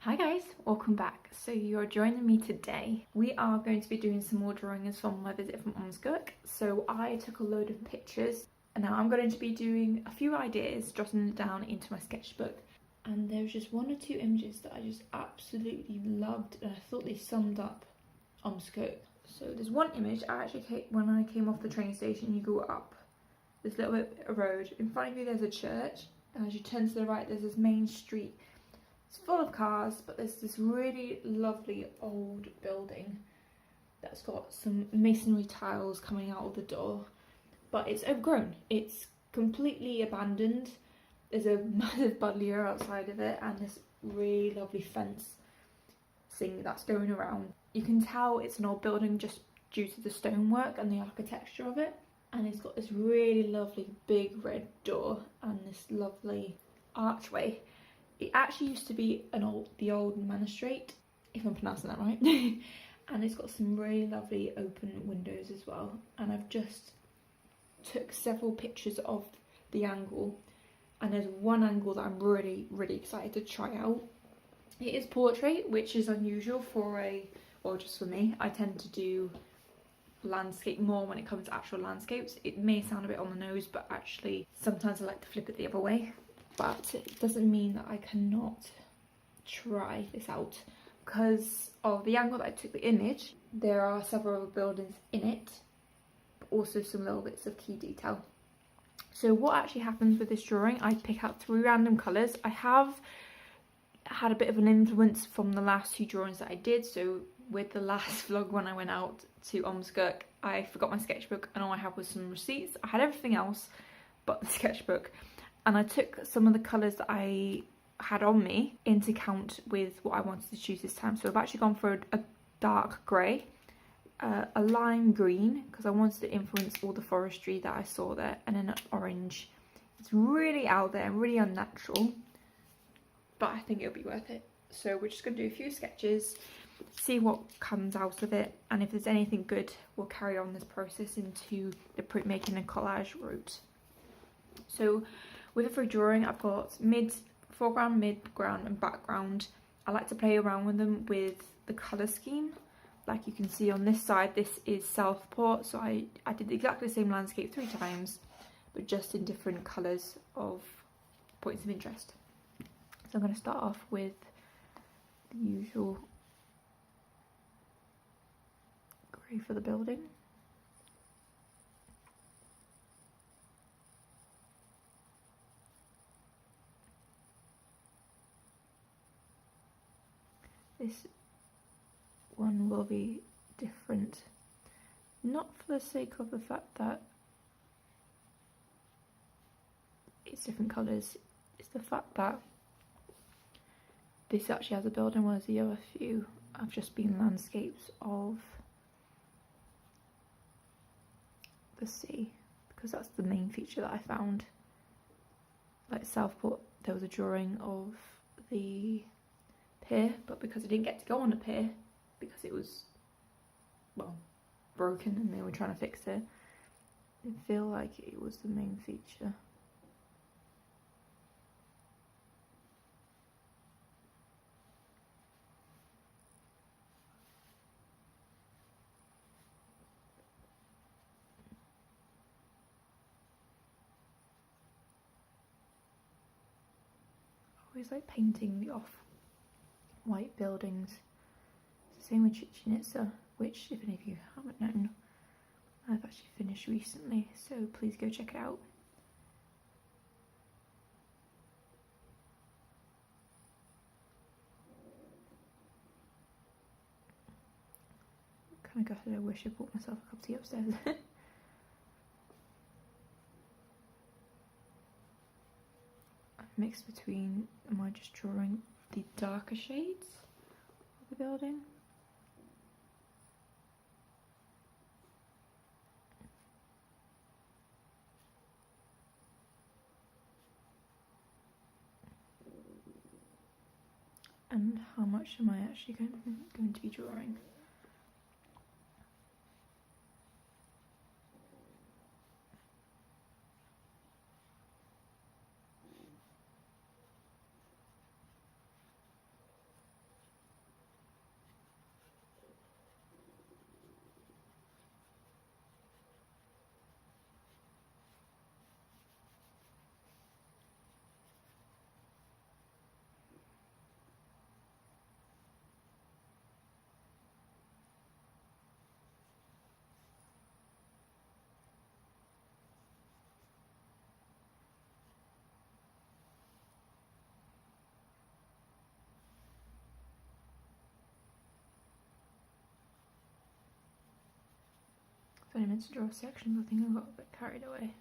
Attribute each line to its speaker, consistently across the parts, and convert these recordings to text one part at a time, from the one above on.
Speaker 1: Hi guys, welcome back. So you're joining me today. We are going to be doing some more drawings from my visit from Ormskirk. So I took a load of pictures and now I'm going to be doing a few ideas, jotting it down into my sketchbook. And there was just one or two images that I just absolutely loved and I thought they summed up Ormskirk. So there's one image, when I came off the train station, you go up this little bit of road. In front of you there's a church, and as you turn to the right there's this main street. It's full of cars, but there's this really lovely old building that's got some masonry tiles coming out of the door, but it's overgrown. It's completely abandoned. There's a massive buddleia outside of it and this really lovely fence thing that's going around. You can tell it's an old building just due to the stonework and the architecture of it, and it's got this really lovely big red door and this lovely archway. It actually used to be the old Manistrate, if I'm pronouncing that right. And it's got some really lovely open windows as well. And I've just took several pictures of the angle. And there's one angle that I'm really excited to try out. It is portrait, which is unusual for just for me. I tend to do landscape more when it comes to actual landscapes. It may sound a bit on the nose, but actually sometimes I like to flip it the other way. But it doesn't mean that I cannot try this out. Because of the angle that I took the image, there are several buildings in it, but also some little bits of key detail. So what actually happens with this drawing, I pick out 3 random colours. I have had a bit of an influence from the last 2 drawings that I did. So with the last vlog when I went out to Ormskirk, I forgot my sketchbook and all I had was some receipts. I had everything else but the sketchbook. And I took some of the colours that I had on me into account with what I wanted to choose this time. So I've actually gone for a dark grey, a lime green, because I wanted to influence all the forestry that I saw there, and then an orange. It's really out there, really unnatural, but I think it'll be worth it. So we're just going to do a few sketches, see what comes out of it, and if there's anything good, we'll carry on this process into the printmaking and collage route. So with a free drawing, I've got foreground, midground and background. I like to play around with them with the colour scheme. Like you can see on this side, this is Southport, so I did exactly the same landscape 3 times, but just in different colours of points of interest. So I'm going to start off with the usual grey for the building. This one will be different, not for the sake of the fact that it's different colours, it's the fact that this actually has a building, whereas the other few have just been landscapes of the sea, because that's the main feature that I found. Like Southport, there was a drawing of the pier, but because I didn't get to go on the pier because it was, well, broken and they were trying to fix it, I didn't feel like it was the main feature. I always like painting the off-white buildings. It's the same with Chichen Itza, which, if any of you haven't known, I've actually finished recently, so please go check it out. Kind of gutted, I wish I bought myself a cup of tea upstairs. Mixed between, am I just drawing the darker shades of the building? And how much am I actually going to be drawing? If I meant to draw sections, I think I got a bit carried away.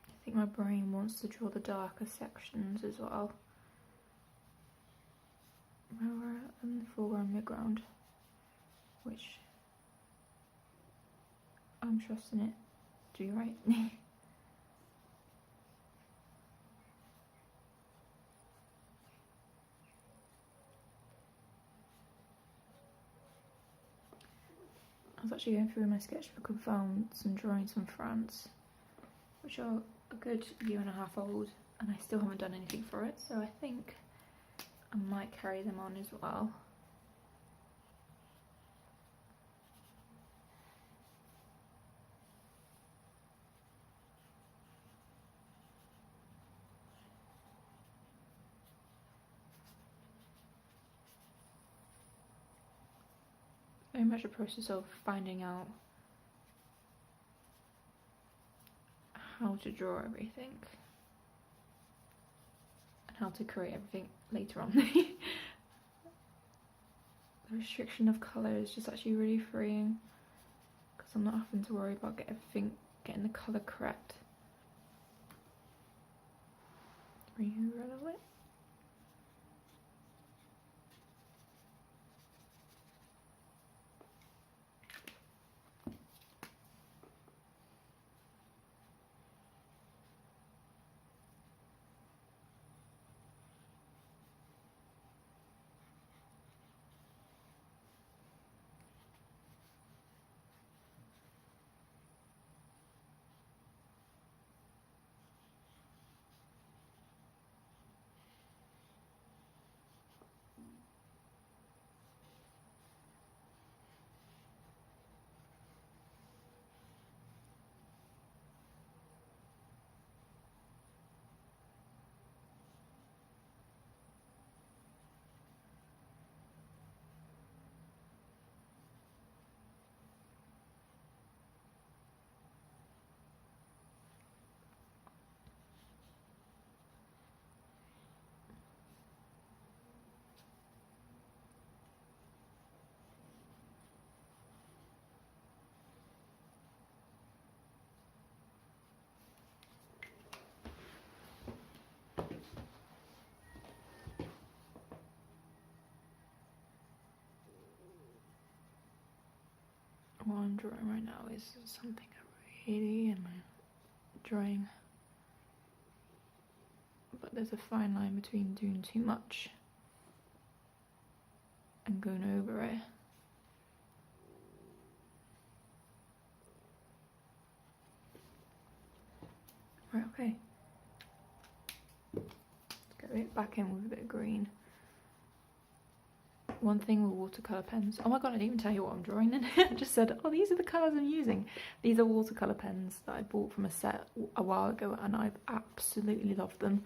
Speaker 1: I think my brain wants to draw the darker sections as well. We're in the foreground, midground, which I'm trusting it to be right. I was actually going through my sketchbook and found some drawings from France, which are a good year and a half old, and I still haven't done anything for it, so I think I might carry them on as well. Very much a process of finding out how to draw everything and how to create everything later on. The restriction of colour is just actually really freeing because I'm not having to worry about getting the colour correct. Really relevant. What I'm drawing right now is something I really am drawing, but there's a fine line between doing too much and going over it. Right, okay. Let's get it back in with a bit of green. One thing with watercolour pens, oh my god, I didn't even tell you what I'm drawing then. I just said, oh, these are the colours I'm using. These are watercolour pens that I bought from a set a while ago and I've absolutely loved them.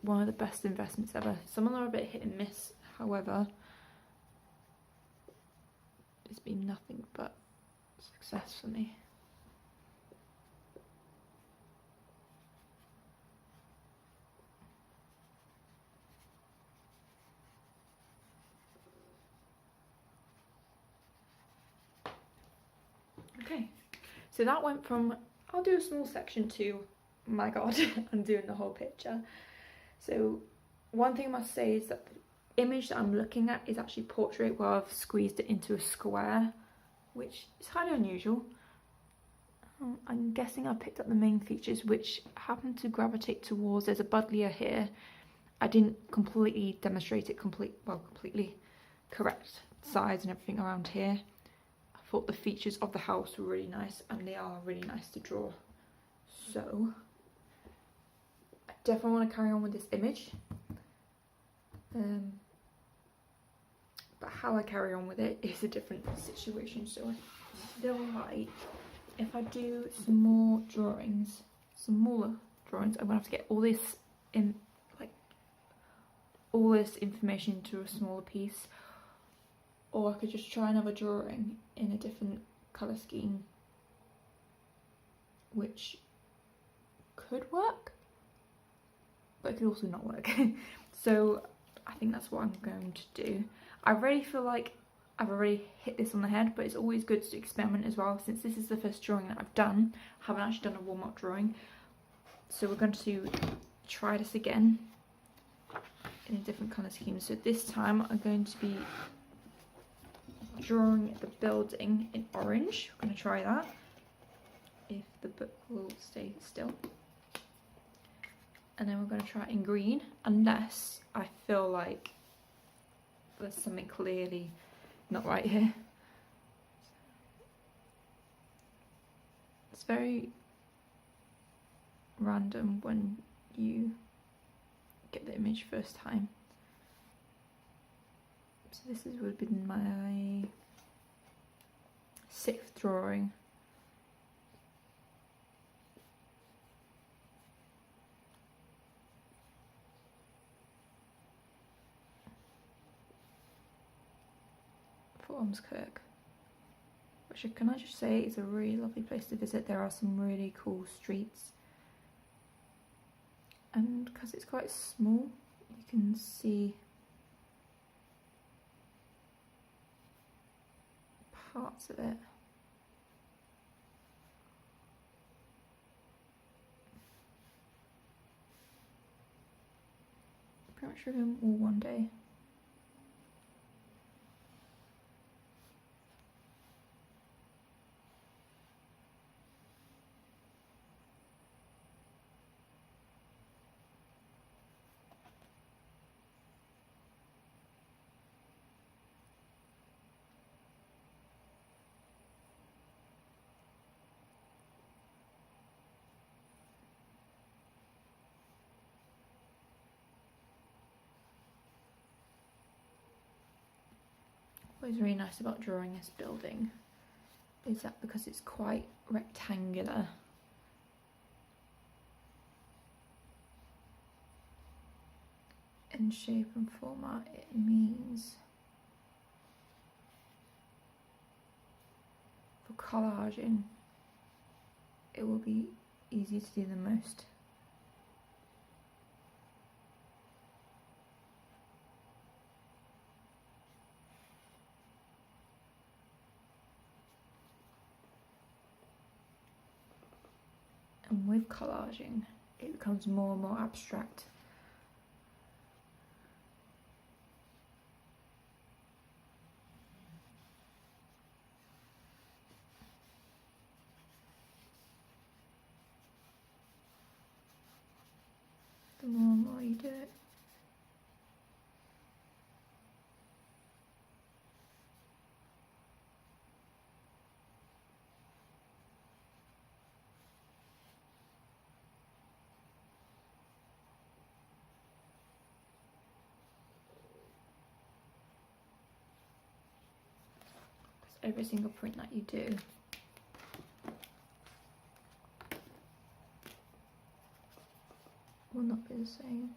Speaker 1: One of the best investments ever. Some of them are a bit hit and miss, however, it's been nothing but success for me. Okay, so that went from, I'll do a small section to, my god, I'm doing the whole picture. So one thing I must say is that the image that I'm looking at is actually portrait where I've squeezed it into a square, which is highly unusual. I'm guessing I picked up the main features which happen to gravitate towards, there's a buddleia here. I didn't completely demonstrate it completely correct size and everything around here. I thought the features of the house were really nice and they are really nice to draw. So I definitely want to carry on with this image. But how I carry on with it is a different situation. So I feel like if I do some more drawings, some smaller drawings, I'm gonna have to get all this in, like all this information into a smaller piece, or I could just try another drawing in a different colour scheme, which could work, but it could also not work. So I think that's what I'm going to do. I really feel like I've already hit this on the head, but it's always good to experiment as well. Since this is the first drawing that I've done, I haven't actually done a warm-up drawing. So we're going to try this again in a different colour scheme. So this time I'm going to be drawing the building in orange. We're going to try that, if the book will stay still. And then we're going to try it in green, unless I feel like there's something clearly not right here. It's very random when you get the image first time. So this would have been my 6th drawing. For Ormskirk, which can I just say is a really lovely place to visit. There are some really cool streets, and because it's quite small you can see parts of it. Pretty much them all one day. What is really nice about drawing this building is that because it's quite rectangular, in shape and format, it means for collaging it will be easy to do the most. And with collaging, it becomes more and more abstract. The more and more you do it. Every single print that you do will not be the same.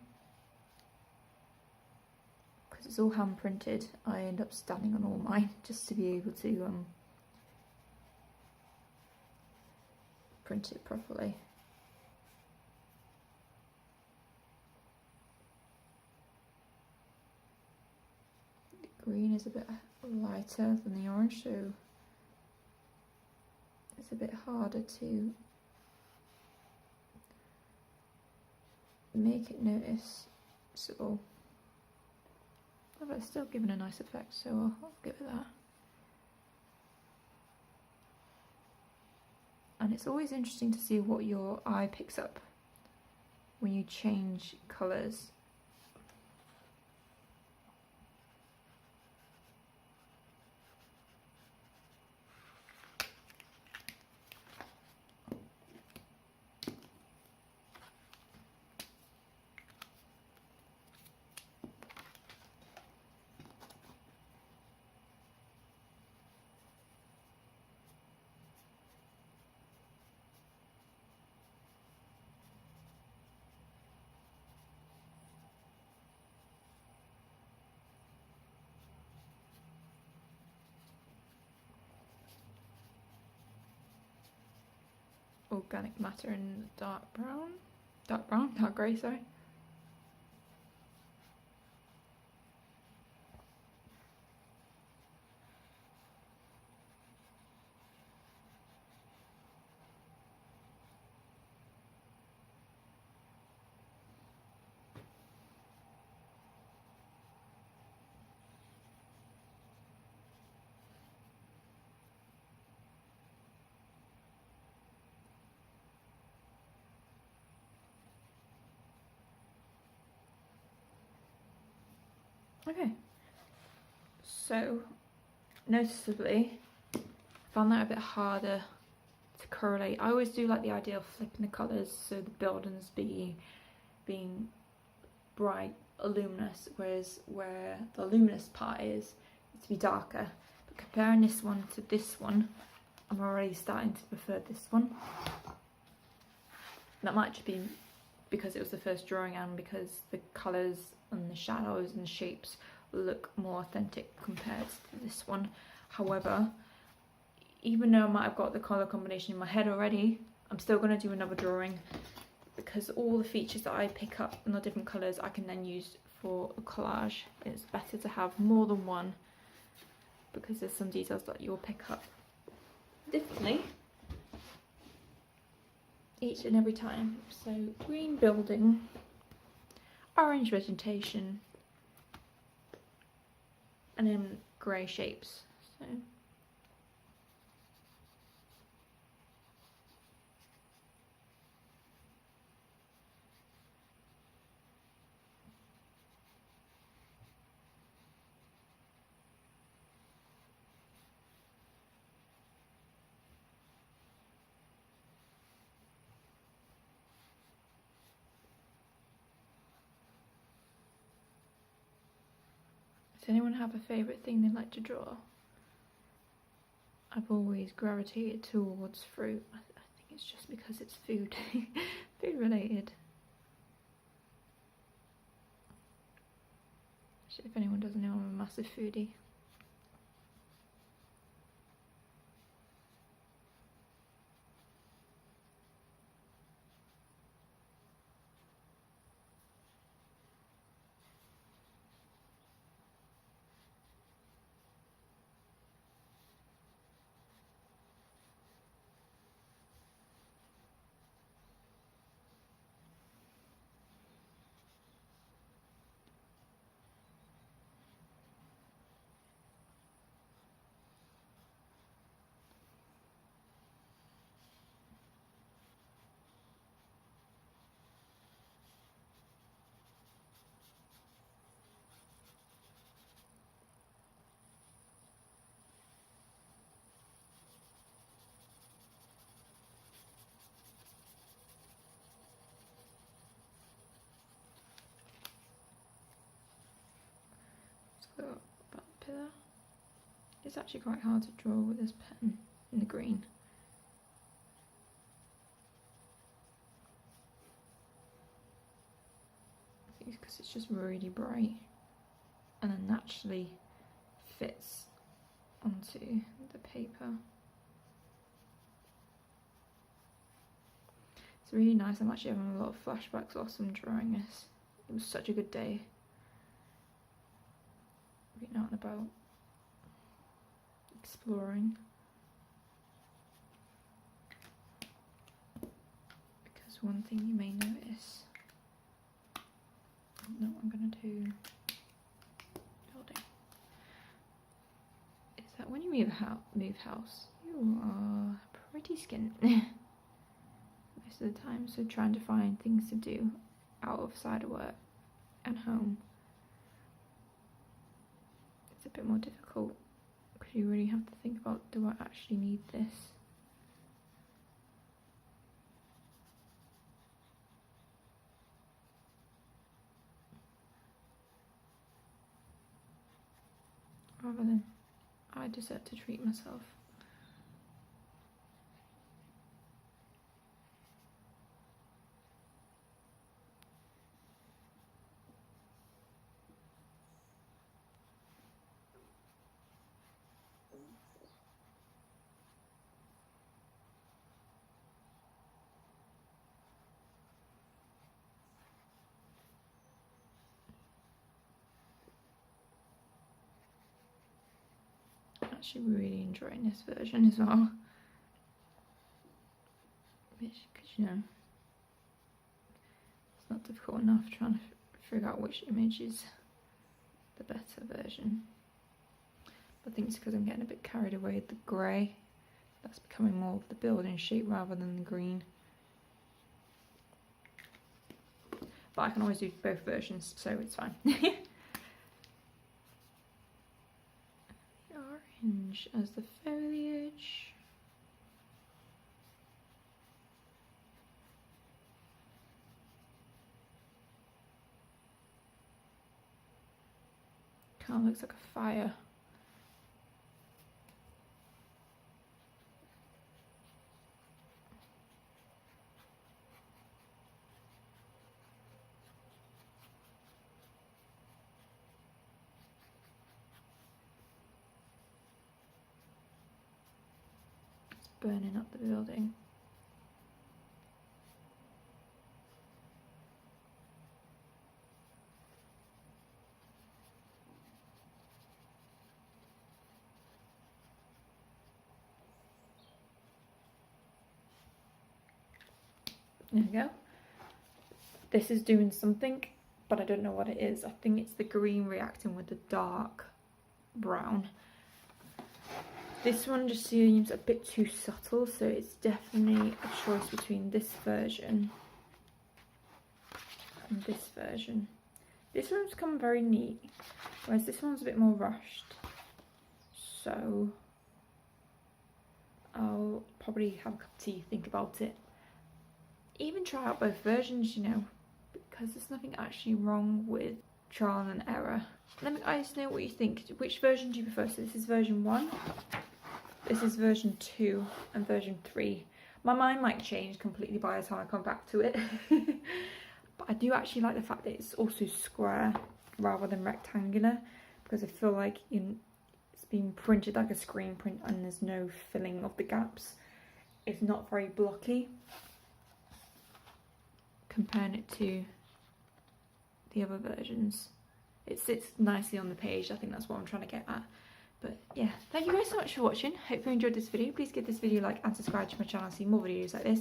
Speaker 1: Because it's all hand printed, I end up standing on all mine just to be able to print it properly. The green is a bit lighter than the orange, so it's a bit harder to make it noticeable, but it's still giving a nice effect, so I'll give it that. And it's always interesting to see what your eye picks up when you change colours. Organic matter in dark grey, sorry. Okay, so noticeably I found that a bit harder to correlate. I always do like the idea of flipping the colours, so the buildings being bright, luminous, whereas where the luminous part is to be darker. But comparing this one to this one, I'm already starting to prefer this one. That might just be because it was the first drawing and because the colours and the shadows and the shapes look more authentic compared to this one. However, even though I might have got the colour combination in my head already, I'm still going to do another drawing, because all the features that I pick up in the different colours I can then use for a collage. It's better to have more than one, because there's some details that you'll pick up differently each and every time. So green building, orange vegetation, and then grey shapes. So does anyone have a favourite thing they like to draw? I've always gravitated towards fruit. I think it's just because it's food, food related. If anyone doesn't know, I'm a massive foodie. So about the pillar. It's actually quite hard to draw with this pen in the green. I think it's because it's just really bright and then naturally fits onto the paper. It's really nice. I'm actually having a lot of flashbacks whilst I'm drawing this. It was such a good day. Being out and about, exploring. Because one thing you may notice, no, I'm going to do building, is that when you move house, you are pretty skint most of the time. So trying to find things to do outside of work and home, it's a bit more difficult because you really have to think about, do I actually need this? Rather than I deserve to treat myself. I'm actually really enjoying this version as well, because you know it's not difficult enough trying to figure out which image is the better version. But I think it's because I'm getting a bit carried away with the grey. That's becoming more of the building shape rather than the green. But I can always do both versions, so it's fine. Orange as the foliage. Kind of looks like a fire. It's burning up the building. There we go. This is doing something, but I don't know what it is. I think it's the green reacting with the dark brown. This one just seems a bit too subtle, so it's definitely a choice between this version and this version. This one's come very neat, whereas this one's a bit more rushed. So I'll probably have a cup of tea, think about it. Even try out both versions, you know, because there's nothing actually wrong with trial and error. Let me guys know what you think. Which version do you prefer? So this is version 1, this is version 2, and version 3. My mind might change completely by the time I come back to it. But I do actually like the fact that it's also square rather than rectangular, because I feel like it's been printed like a screen print and there's no filling of the gaps. It's not very blocky. Comparing it to the other versions, it sits nicely on the page. I think that's what I'm trying to get at. But yeah, thank you guys so much for watching. Hope you enjoyed this video. Please give this video a like and subscribe to my channel to see more videos like this.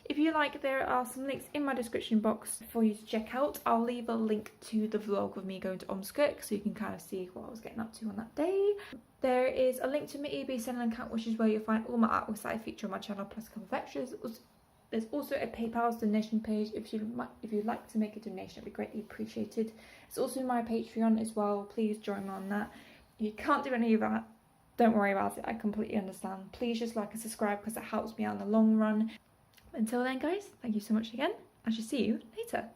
Speaker 1: If you like, there are some links in my description box for you to check out. I'll leave a link to the vlog of me going to Ormskirk so you can kind of see what I was getting up to on that day. There is a link to my eBay selling account, which is where you'll find all my artworks that I feature on my channel, plus a couple of extras. There's also a PayPal donation page. If you'd like to make a donation, it'd be greatly appreciated. It's also my Patreon as well. Please join me on that. If you can't do any of that, don't worry about it. I completely understand. Please just like and subscribe because it helps me out in the long run. Until then, guys, thank you so much again. I shall see you later.